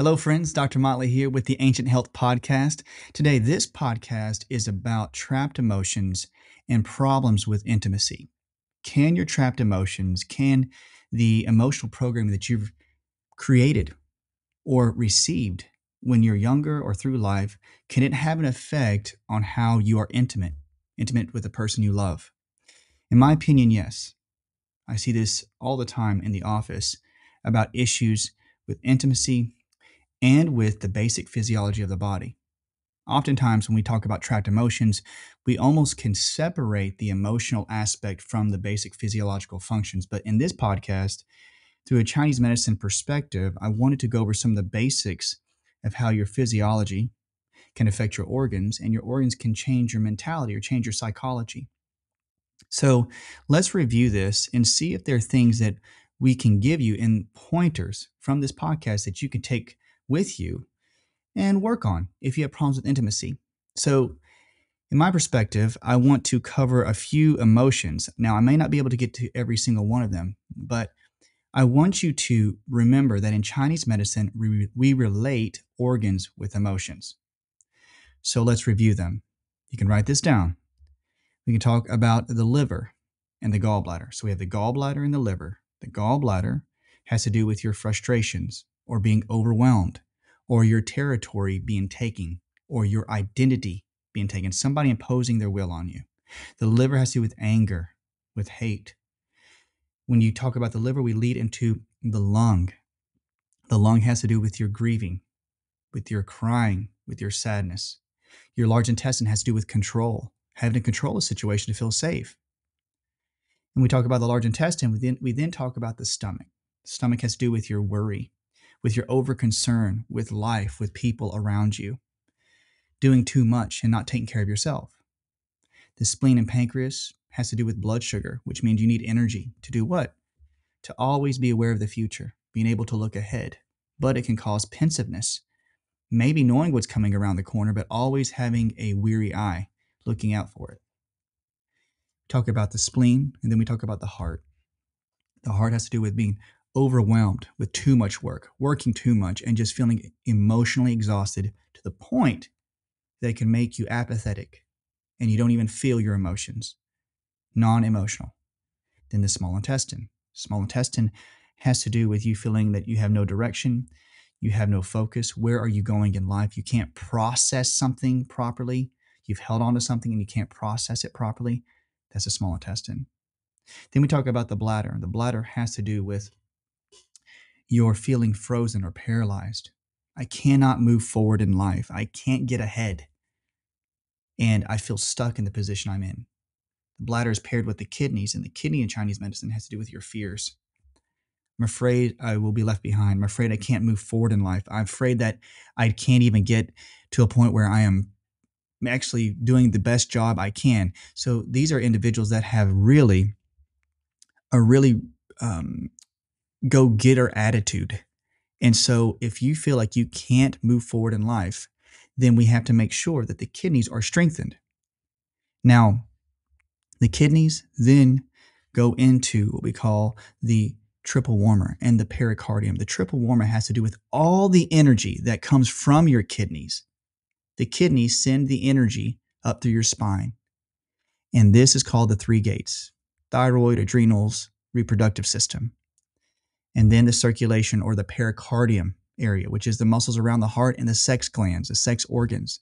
Hello, friends. Dr. Motley here with the Ancient Health Podcast. Today, this podcast is about trapped emotions and problems with intimacy. Can your trapped emotions, can the emotional programming that you've created or received when you're younger or through life, can it have an effect on how you are intimate with the person you love? In my opinion, yes. I see this all the time in the office about issues with intimacy and with the basic physiology of the body. Oftentimes, when we talk about trapped emotions, we almost can separate the emotional aspect from the basic physiological functions. But in this podcast, through a Chinese medicine perspective, I wanted to go over some of the basics of how your physiology can affect your organs, and your organs can change your mentality or change your psychology. So let's review this and see if there are things that we can give you in pointers from this podcast that you can take with you and work on if you have problems with intimacy. So, in my perspective, I want to cover a few emotions. Now, I may not be able to get to every single one of them, but I want you to remember that in Chinese medicine, we relate organs with emotions. So, let's review them. You can write this down. We can talk about the liver and the gallbladder. So, we have the gallbladder and the liver. The gallbladder has to do with your frustrations or being overwhelmed, or your territory being taken, or your identity being taken, somebody imposing their will on you. The liver has to do with anger, with hate. When you talk about the liver, we lead into the lung. The lung has to do with your grieving, with your crying, with your sadness. Your large intestine has to do with control, having to control a situation to feel safe. When we talk about the large intestine, we then talk about the stomach. The stomach has to do with your worry, with your over concern with life, with people around you, doing too much and not taking care of yourself. The spleen and pancreas has to do with blood sugar, which means you need energy to do what? To always be aware of the future, being able to look ahead. But it can cause pensiveness, maybe knowing what's coming around the corner, but always having a weary eye, looking out for it. Talk about the spleen, and then we talk about the heart. The heart has to do with being overwhelmed with too much work, working too much, and just feeling emotionally exhausted to the point that it can make you apathetic and you don't even feel your emotions, non-emotional. Then the small intestine. Small intestine has to do with you feeling that you have no direction, you have no focus. Where are you going in life? You can't process something properly. You've held on to something and you can't process it properly. That's a small intestine. Then we talk about the bladder. The bladder has to do with you're feeling frozen or paralyzed. I cannot move forward in life. I can't get ahead. And I feel stuck in the position I'm in. The bladder is paired with the kidneys, and the kidney in Chinese medicine has to do with your fears. I'm afraid I will be left behind. I'm afraid I can't move forward in life. I'm afraid that I can't even get to a point where I am actually doing the best job I can. So these are individuals that have a really go-getter attitude. And so if you feel like you can't move forward in life, then we have to make sure that the kidneys are strengthened. Now, the kidneys then go into what we call the triple warmer and the pericardium. The triple warmer has to do with all the energy that comes from your kidneys. The kidneys send the energy up through your spine. And this is called the three gates: thyroid, adrenals, reproductive system. And then the circulation or the pericardium area, which is the muscles around the heart and the sex glands, the sex organs.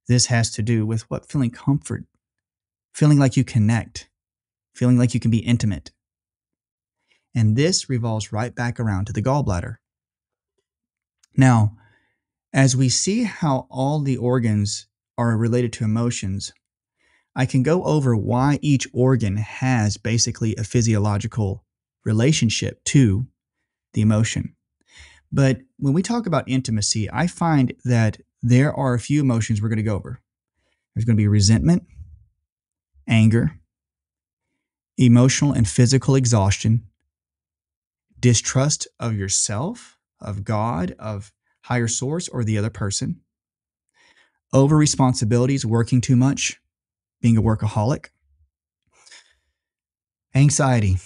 This has to do with what? Feeling comfort, feeling like you connect, feeling like you can be intimate. And this revolves right back around to the gallbladder. Now, as we see how all the organs are related to emotions, I can go over why each organ has basically a physiological relationship to the emotion. But when we talk about intimacy, I find that there are a few emotions we're going to go over. There's going to be resentment, anger, emotional and physical exhaustion, distrust of yourself, of God, of higher source, or the other person, over responsibilities, working too much, being a workaholic, anxiety,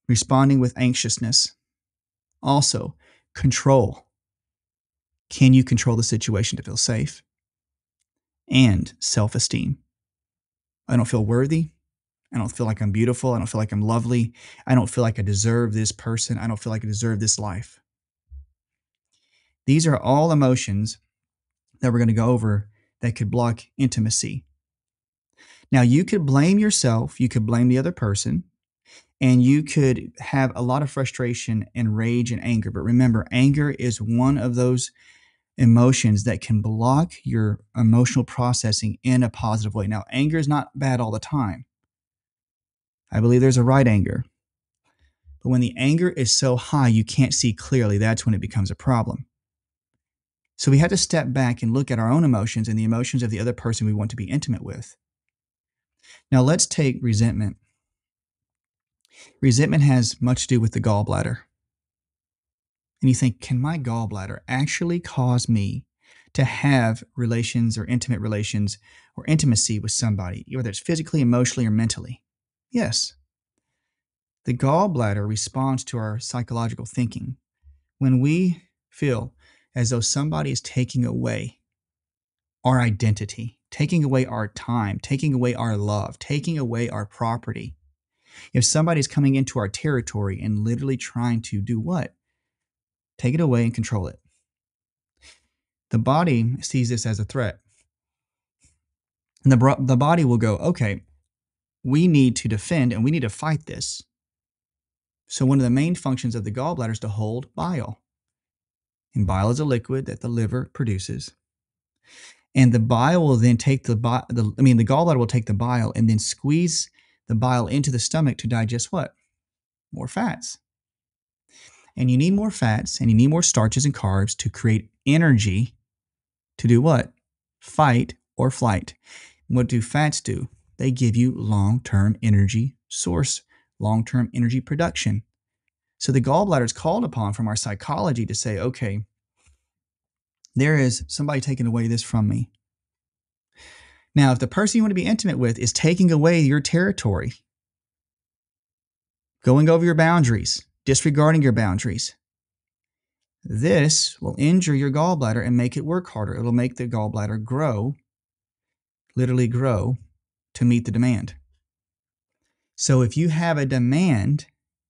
responding with anxiousness, also control, Can you control the situation to feel safe? And self-esteem. I don't feel worthy. I don't feel like I'm beautiful. I don't feel like I'm lovely. I don't feel like I deserve this person. I don't feel like I deserve this life. These are all emotions that we're going to go over that could block intimacy. Now, you could blame yourself, you could blame the other person, and you could have a lot of frustration and rage and anger. But remember, anger is one of those emotions that can block your emotional processing in a positive way. Now, anger is not bad all the time. I believe there's a right anger. But when the anger is so high you can't see clearly, that's when it becomes a problem. So we have to step back and look at our own emotions and the emotions of the other person we want to be intimate with. Now, let's take resentment. Resentment has much to do with the gallbladder. And you think, can my gallbladder actually cause me to have relations or intimate relations or intimacy with somebody, whether it's physically, emotionally, or mentally? Yes. The gallbladder responds to our psychological thinking. When we feel as though somebody is taking away our identity, taking away our time, taking away our love, taking away our property, if somebody's coming into our territory and literally trying to do what? Take it away and control it. The body sees this as a threat. And the body will go, okay, we need to defend and we need to fight this. So one of the main functions of the gallbladder is to hold bile. And bile is a liquid that the liver produces. And the bile will then take the gallbladder will take the bile and then squeeze the bile into the stomach to digest what? More fats. And you need more fats and you need more starches and carbs to create energy to do what? Fight or flight. What do fats do? They give you long-term energy source, long-term energy production. So the gallbladder is called upon from our psychology to say, okay, there is somebody taking away this from me. Now, if the person you want to be intimate with is taking away your territory, going over your boundaries, disregarding your boundaries, this will injure your gallbladder and make it work harder. It'll make the gallbladder grow, literally grow, to meet the demand. So if you have a demand,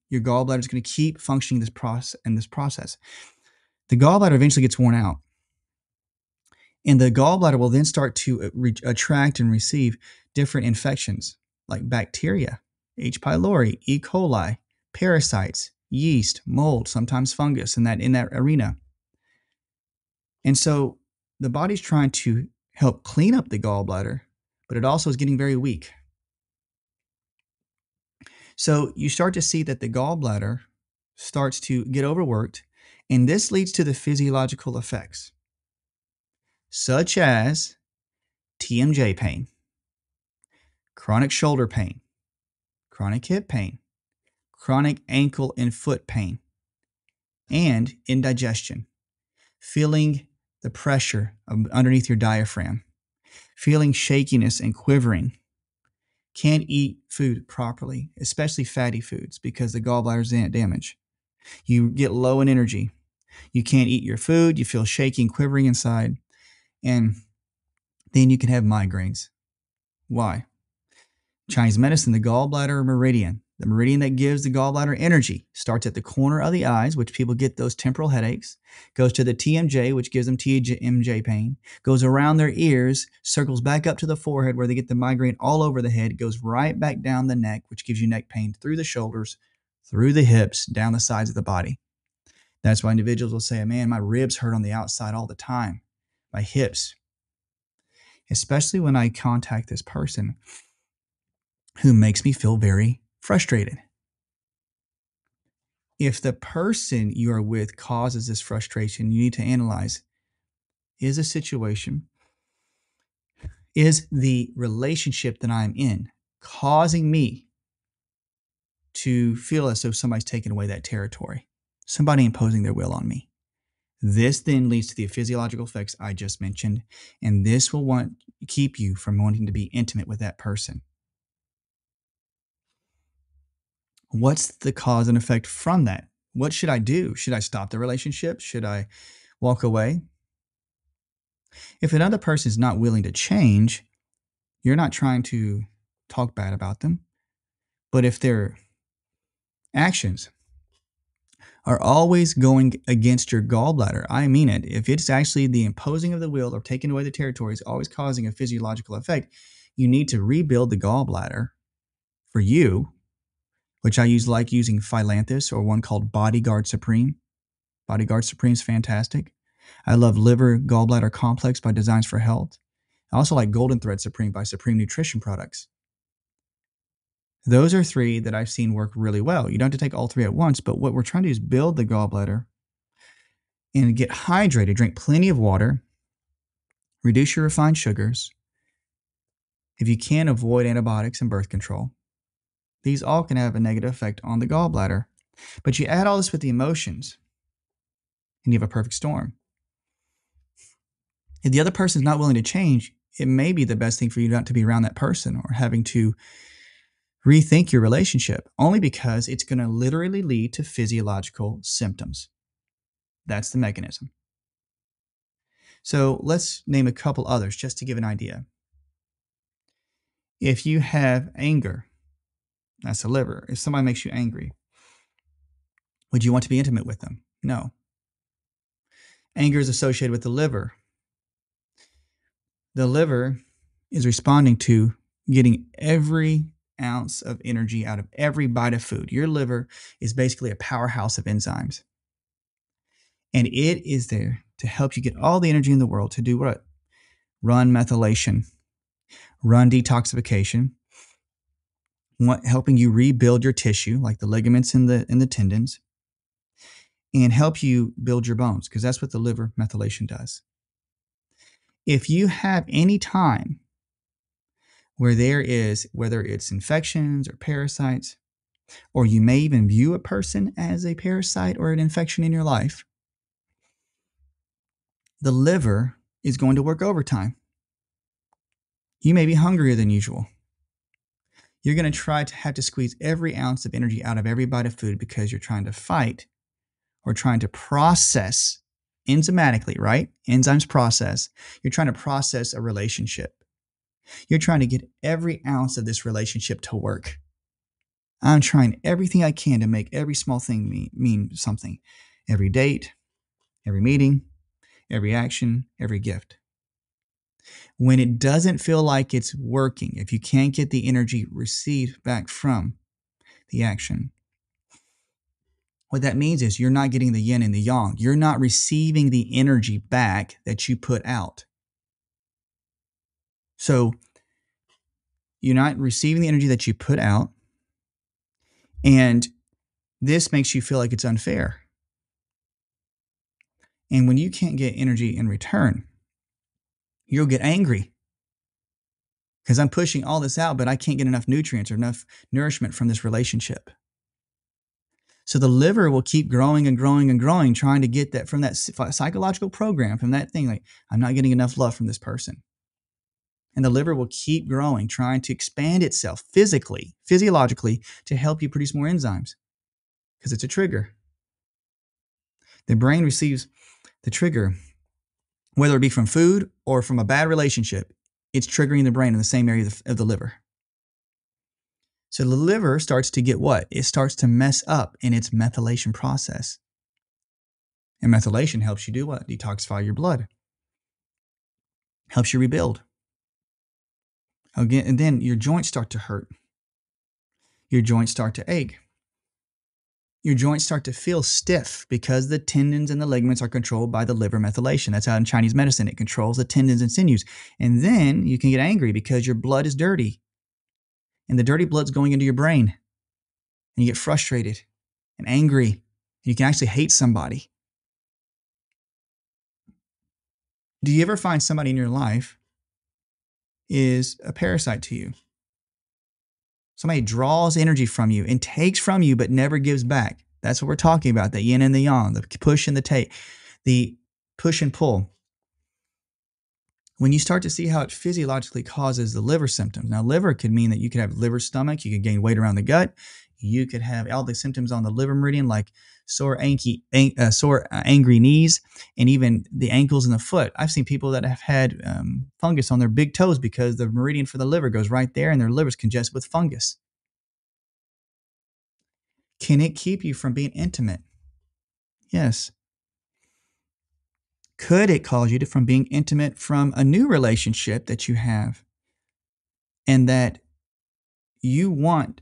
your gallbladder is going to keep functioning in this process. The gallbladder eventually gets worn out. And the gallbladder will then start to attract and receive different infections like bacteria, H. pylori, E. coli, parasites, yeast, mold, sometimes fungus in that arena. And so the body's trying to help clean up the gallbladder, but it also is getting very weak. So you start to see that the gallbladder starts to get overworked, and this leads to the physiological effects, such as TMJ pain, chronic shoulder pain, chronic hip pain, chronic ankle and foot pain, and indigestion, feeling the pressure underneath your diaphragm, feeling shakiness and quivering, can't eat food properly, especially fatty foods because the gallbladder's damaged. You get low in energy. You can't eat your food. You feel shaky and quivering inside. And then you can have migraines. Why? Chinese medicine, the gallbladder meridian, the meridian that gives the gallbladder energy, starts at the corner of the eyes, which people get those temporal headaches, goes to the TMJ, which gives them TMJ pain, goes around their ears, circles back up to the forehead where they get the migraine all over the head, goes right back down the neck, which gives you neck pain through the shoulders, through the hips, down the sides of the body. That's why individuals will say, man, my ribs hurt on the outside all the time, my hips, especially when I contact this person who makes me feel very frustrated. If the person you are with causes this frustration, you need to analyze, is the situation, is the relationship that I'm in causing me to feel as though somebody's taken away that territory, somebody imposing their will on me? This then leads to the physiological effects I just mentioned, and this will keep you from wanting to be intimate with that person. What's the cause and effect from that? What should I do? Should I stop the relationship? Should I walk away? If another person is not willing to change, you're not trying to talk bad about them. But if their actions are always going against your gallbladder, I mean it, if it's actually the imposing of the will or taking away the territory is always causing a physiological effect, you need to rebuild the gallbladder for you, which I like using Philanthus or one called Bodyguard Supreme. Bodyguard Supreme is fantastic. I love Liver Gallbladder Complex by Designs for Health. I also like Golden Thread Supreme by Supreme Nutrition Products. Those are three that I've seen work really well. You don't have to take all three at once, but what we're trying to do is build the gallbladder and get hydrated. Drink plenty of water. Reduce your refined sugars. If you can, avoid antibiotics and birth control. These all can have a negative effect on the gallbladder. But you add all this with the emotions, and you have a perfect storm. If the other person is not willing to change, it may be the best thing for you not to be around that person or having to rethink your relationship, only because it's going to literally lead to physiological symptoms. That's the mechanism. So let's name a couple others just to give an idea. If you have anger, that's the liver. If somebody makes you angry, would you want to be intimate with them? No. Anger is associated with the liver. The liver is responding to getting every ounce of energy out of every bite of food. Your liver is basically a powerhouse of enzymes. And it is there to help you get all the energy in the world to do what? Run methylation, run detoxification, helping you rebuild your tissue, like the ligaments and the tendons, and help you build your bones, because that's what the liver methylation does. If you have any time where there is, whether it's infections or parasites, or you may even view a person as a parasite or an infection in your life, the liver is going to work overtime. You may be hungrier than usual. You're going to try to have to squeeze every ounce of energy out of every bite of food because you're trying to fight or trying to process enzymatically, right? Enzymes process. You're trying to process a relationship. You're trying to get every ounce of this relationship to work. I'm trying everything I can to make every small thing mean something. Every date, every meeting, every action, every gift. When it doesn't feel like it's working, if you can't get the energy received back from the action, what that means is you're not getting the yin and the yang. You're not receiving the energy back that you put out. So you're not receiving the energy that you put out, and this makes you feel like it's unfair. And when you can't get energy in return, you'll get angry because I'm pushing all this out, but I can't get enough nutrients or enough nourishment from this relationship. So the liver will keep growing and growing and growing, trying to get that from that psychological program, from that thing like, I'm not getting enough love from this person. And the liver will keep growing, trying to expand itself physically, physiologically, to help you produce more enzymes because it's a trigger. The brain receives the trigger, whether it be from food or from a bad relationship. It's triggering the brain in the same area of the liver. So the liver starts to get what? It starts to mess up in its methylation process. And methylation helps you do what? Detoxify your blood. Helps you rebuild. Again, and then your joints start to hurt. Your joints start to ache. Your joints start to feel stiff because the tendons and the ligaments are controlled by the liver methylation. That's how in Chinese medicine, it controls the tendons and sinews. And then you can get angry because your blood is dirty. And the dirty blood's going into your brain. And you get frustrated and angry. And you can actually hate somebody. Do you ever find somebody in your life is a parasite to you? Somebody draws energy from you and takes from you but never gives back. That's what we're talking about, the yin and the yang, the push and the take, the push and pull. When you start to see how it physiologically causes the liver symptoms. Now, liver could mean that you could have liver stomach, you could gain weight around the gut, you could have all the symptoms on the liver meridian, like angry knees, and even the ankles and the foot. I've seen people that have had fungus on their big toes because the meridian for the liver goes right there, and their liver's congested with fungus. Can it keep you from being intimate? Yes. Could it cause you from being intimate from a new relationship that you have and that you want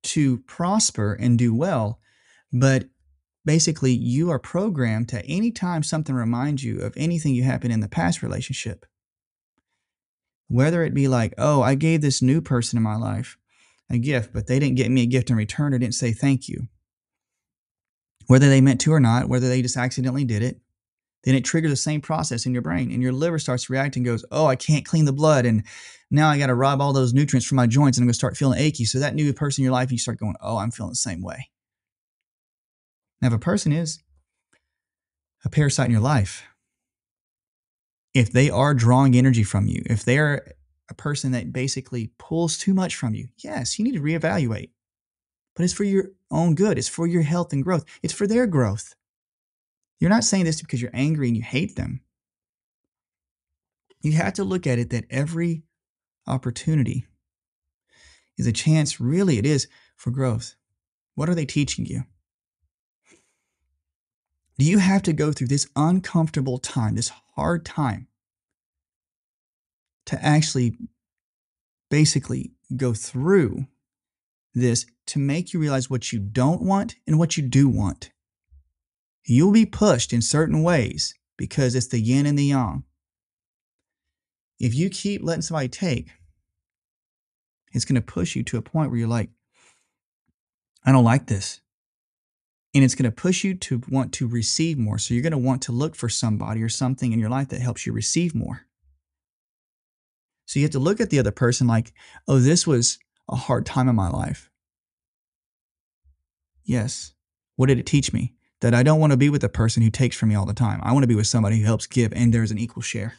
to prosper and do well, but basically you are programmed to anytime something reminds you of anything you happened in the past relationship, whether it be like, oh, I gave this new person in my life a gift, but they didn't get me a gift in return or didn't say thank you. Whether they meant to or not, whether they just accidentally did it, then it triggers the same process in your brain, and your liver starts reacting, goes, oh, I can't clean the blood, and now I got to rob all those nutrients from my joints, and I'm going to start feeling achy. So that new person in your life, you start going, oh, I'm feeling the same way. Now, if a person is a parasite in your life, if they are drawing energy from you, if they're a person that basically pulls too much from you, yes, you need to reevaluate. But it's for your own good. It's for your health and growth. It's for their growth. You're not saying this because you're angry and you hate them. You have to look at it that every opportunity is a chance, really it is, for growth. What are they teaching you? Do you have to go through this uncomfortable time, this hard time, to actually basically go through this to make you realize what you don't want and what you do want? You'll be pushed in certain ways because it's the yin and the yang. If you keep letting somebody take, it's going to push you to a point where you're like, I don't like this. And it's going to push you to want to receive more. So you're going to want to look for somebody or something in your life that helps you receive more. So you have to look at the other person like, oh, this was a hard time in my life. Yes. What did it teach me? That I don't want to be with a person who takes from me all the time. I want to be with somebody who helps give, and there's an equal share.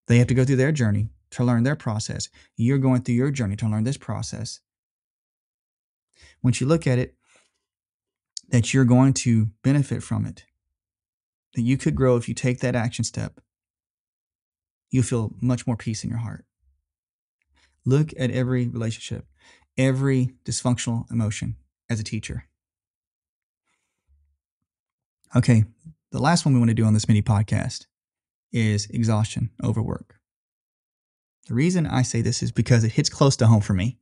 They have to go through their journey to learn their process. You're going through your journey to learn this process. Once you look at it, that you're going to benefit from it, that you could grow if you take that action step, you'll feel much more peace in your heart. Look at every relationship, every dysfunctional emotion as a teacher. Okay, the last one we want to do on this mini podcast is exhaustion, overwork. The reason I say this is because it hits close to home for me.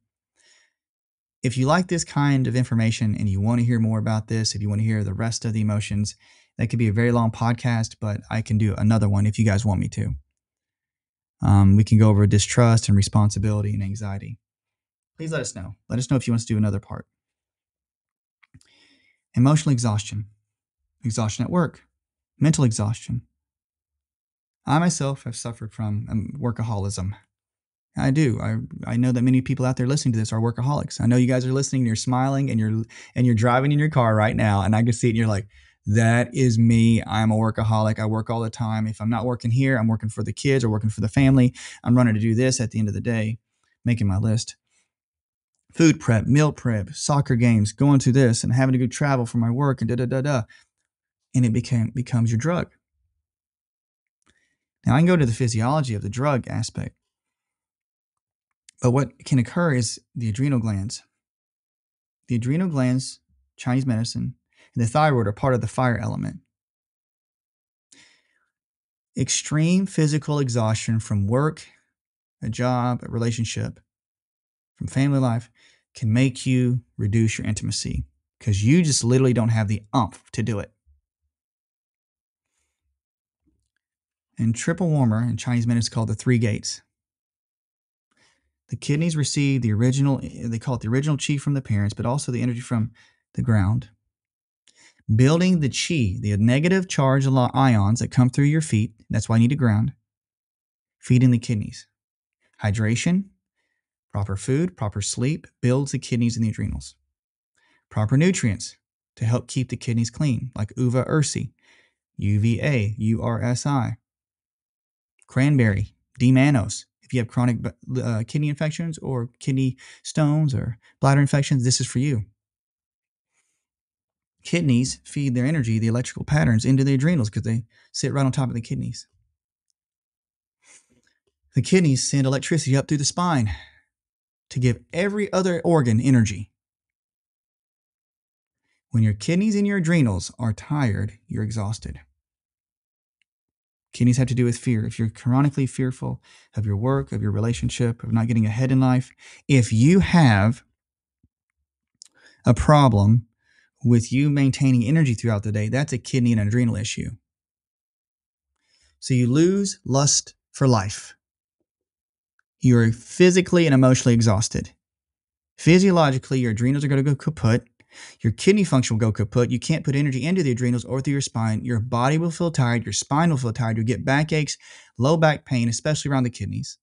If you like this kind of information and you want to hear more about this, if you want to hear the rest of the emotions, that could be a very long podcast, but I can do another one if you guys want me to. We can go over distrust and responsibility and anxiety. Please let us know. Let us know if you want us to do another part. Emotional exhaustion, exhaustion at work, mental exhaustion. I myself have suffered from workaholism. I do. I know that many people out there listening to this are workaholics. I know you guys are listening and you're smiling and you're driving in your car right now, and I can see it and you're like, that is me. I'm a workaholic. I work all the time. If I'm not working here, I'm working for the kids or working for the family. I'm running to do this at the end of the day, making my list. Food prep, meal prep, soccer games, going to this and having to go travel for my work and da-da-da-da. And it becomes your drug. Now I can go to the physiology of the drug aspect. But what can occur is the adrenal glands. The adrenal glands, Chinese medicine, and the thyroid are part of the fire element. Extreme physical exhaustion from work, a job, a relationship, from family life can make you reduce your intimacy because you just literally don't have the oomph to do it. And triple warmer in Chinese medicine is called the three gates. The kidneys receive the original, they call it the original qi from the parents, but also the energy from the ground. Building the qi, the negative charge ions that come through your feet, that's why you need to ground, feeding the kidneys. Hydration, proper food, proper sleep builds the kidneys and the adrenals. Proper nutrients to help keep the kidneys clean, like uva ursi, UVA, URSI. Cranberry, D-mannose. If you have chronic kidney infections or kidney stones or bladder infections, this is for you. Kidneys feed their energy, the electrical patterns, into the adrenals because they sit right on top of the kidneys. The kidneys send electricity up through the spine to give every other organ energy. When your kidneys and your adrenals are tired, you're exhausted. Kidneys have to do with fear. If you're chronically fearful of your work, of your relationship, of not getting ahead in life, if you have a problem with you maintaining energy throughout the day, that's a kidney and adrenal issue. So you lose lust for life. You're physically and emotionally exhausted. Physiologically, your adrenals are going to go kaput. Your kidney function will go kaput. You can't put energy into the adrenals or through your spine. Your body will feel tired. Your spine will feel tired. You'll get backaches, low back pain, especially around the kidneys.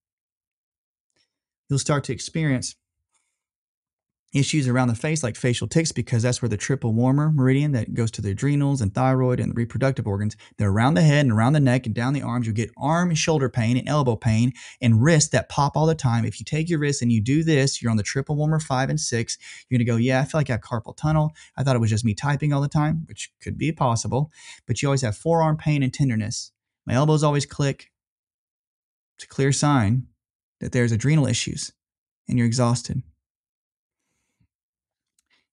You'll start to experience issues around the face like facial tics because that's where the triple warmer meridian that goes to the adrenals and thyroid and the reproductive organs, they're around the head and around the neck and down the arms. You'll get arm and shoulder pain and elbow pain and wrists that pop all the time. If you take your wrists and you do this, you're on the triple warmer 5 and 6, you're going to go, yeah, I feel like I have carpal tunnel. I thought it was just me typing all the time, which could be possible, but you always have forearm pain and tenderness. My elbows always click. It's a clear sign that there's adrenal issues and you're exhausted.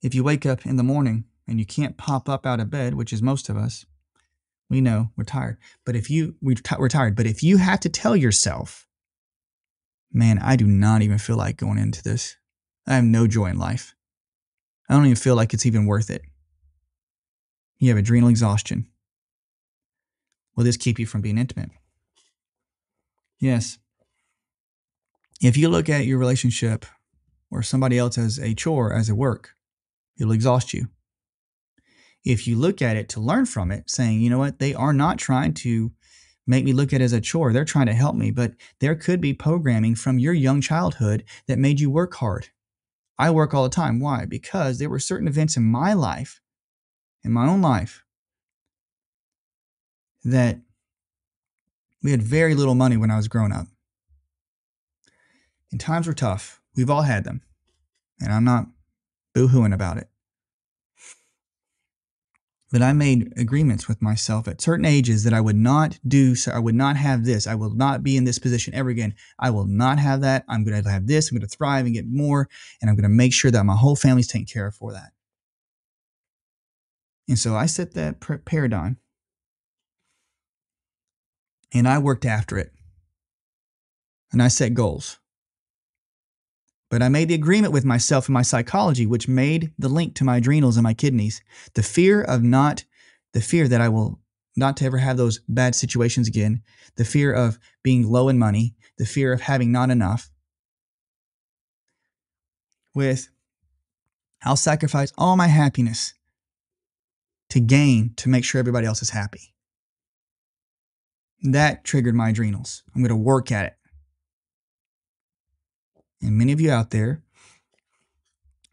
If you wake up in the morning and you can't pop up out of bed, which is most of us, we know we're tired. But we're tired. But if you have to tell yourself, man, I do not even feel like going into this. I have no joy in life. I don't even feel like it's even worth it. You have adrenal exhaustion. Will this keep you from being intimate? Yes. If you look at your relationship or somebody else as a chore, as a work, it'll exhaust you. If you look at it to learn from it, saying, you know what, they are not trying to make me look at it as a chore. They're trying to help me, but there could be programming from your young childhood that made you work hard. I work all the time. Why? Because there were certain events in my life, in my own life, that we had very little money when I was growing up. And times were tough. We've all had them. And I'm not boo-hooing about it. But I made agreements with myself at certain ages that I would not do so. I would not have this. I will not be in this position ever again. I will not have that. I'm going to have this. I'm going to thrive and get more. And I'm going to make sure that my whole family's taken care of for that. And so I set that paradigm and I worked after it. And I set goals. But I made the agreement with myself and my psychology, which made the link to my adrenals and my kidneys. The fear that I will not to ever have those bad situations again, the fear of being low in money, the fear of having not enough. I'll sacrifice all my happiness to make sure everybody else is happy. That triggered my adrenals. I'm going to work at it. And many of you out there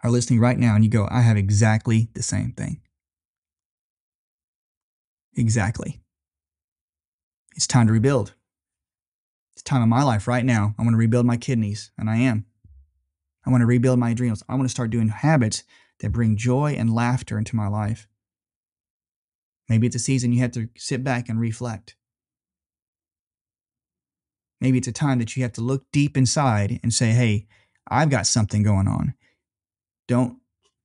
are listening right now and you go, I have exactly the same thing. Exactly. It's time to rebuild. It's time in my life right now. I want to rebuild my kidneys, and I am. I want to rebuild my adrenals. I want to start doing habits that bring joy and laughter into my life. Maybe it's a season you have to sit back and reflect. Maybe it's a time that you have to look deep inside and say, hey, I've got something going on. Don't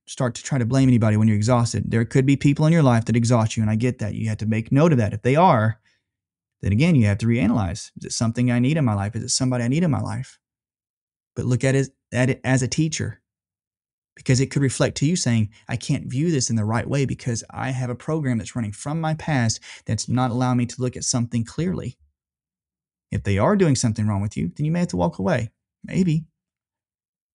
start to try to blame anybody when you're exhausted. There could be people in your life that exhaust you, and I get that. You have to make note of that. If they are, then again, you have to reanalyze. Is it something I need in my life? Is it somebody I need in my life? But look at it as a teacher, because it could reflect to you saying, I can't view this in the right way because I have a program that's running from my past that's not allowing me to look at something clearly. If they are doing something wrong with you, then you may have to walk away. Maybe.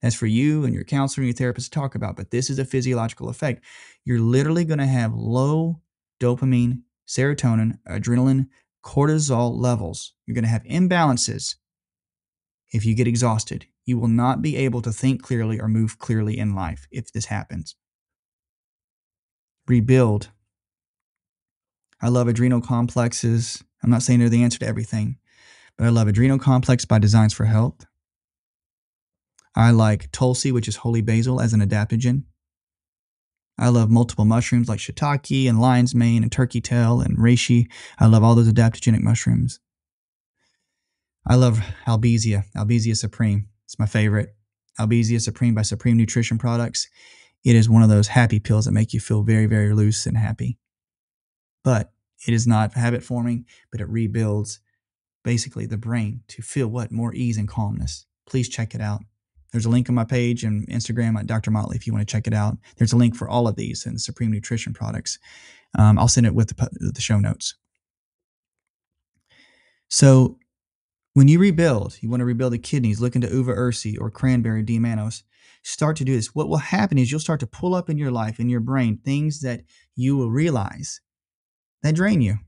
That's for you and your counselor and your therapist to talk about, but this is a physiological effect. You're literally going to have low dopamine, serotonin, adrenaline, cortisol levels. You're going to have imbalances if you get exhausted. You will not be able to think clearly or move clearly in life if this happens. Rebuild. I love adrenal complexes. I'm not saying they're the answer to everything, But I love Adrenal Complex by Designs for Health. I like Tulsi, which is holy basil, as an adaptogen. I love multiple mushrooms like shiitake and lion's mane and turkey tail and reishi. I love all those adaptogenic mushrooms. I love Albizia Supreme. It's my favorite. Albizia Supreme by Supreme Nutrition Products. It is one of those happy pills that make you feel very, very loose and happy. But it is not habit forming, but it rebuilds basically the brain to feel what? More ease and calmness. Please check it out. There's a link on my page and Instagram at Dr. Motley if you want to check it out. There's a link for all of these in the Supreme Nutrition Products. I'll send it with the show notes. So when you rebuild, you want to rebuild the kidneys, look into uva ursi or cranberry D-mannose. Start to do this. What will happen is you'll start to pull up in your life, in your brain, things that you will realize that drain you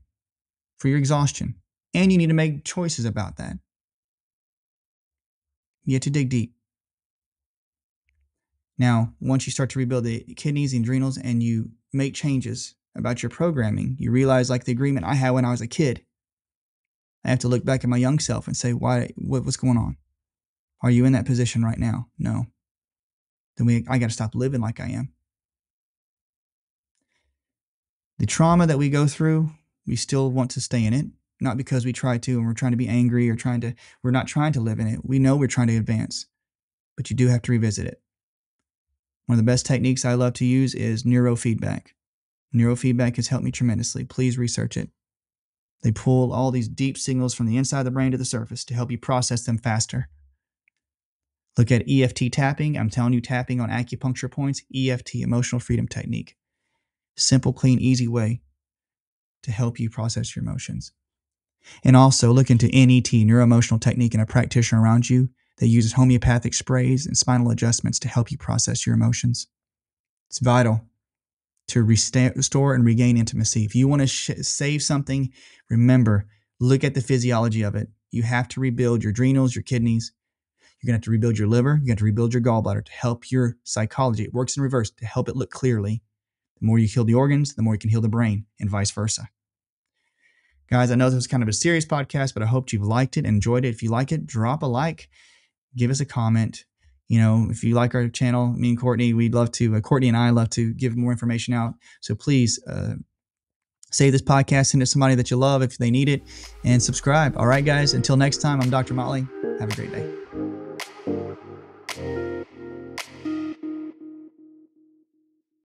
for your exhaustion. And you need to make choices about that. You have to dig deep. Now, once you start to rebuild the kidneys, the adrenals, and you make changes about your programming, you realize, like the agreement I had when I was a kid, I have to look back at my young self and say, what's going on? Are you in that position right now? No. Then I got to stop living like I am. The trauma that we go through, we still want to stay in it, not because we try to and we're trying to be angry or we're not trying to live in it. We know we're trying to advance, but you do have to revisit it. One of the best techniques I love to use is neurofeedback. Neurofeedback has helped me tremendously. Please research it. They pull all these deep signals from the inside of the brain to the surface to help you process them faster. Look at EFT tapping. I'm telling you, tapping on acupuncture points, EFT, emotional freedom technique. Simple, clean, easy way to help you process your emotions. And also look into NET, neuroemotional technique, and a practitioner around you that uses homeopathic sprays and spinal adjustments to help you process your emotions. It's vital to restore and regain intimacy. If you want to save something, remember, look at the physiology of it. You have to rebuild your adrenals, your kidneys. You're going to have to rebuild your liver. You have to rebuild your gallbladder to help your psychology. It works in reverse to help it look clearly. The more you heal the organs, the more you can heal the brain, and vice versa. Guys, I know this was kind of a serious podcast, but I hope you've liked it and enjoyed it. If you like it, drop a like, give us a comment. You know, if you like our channel, me and Courtney, Courtney and I love to give more information out. So please save this podcast, send it to somebody that you love if they need it, and subscribe. All right, guys, until next time, I'm Dr. Motley. Have a great day.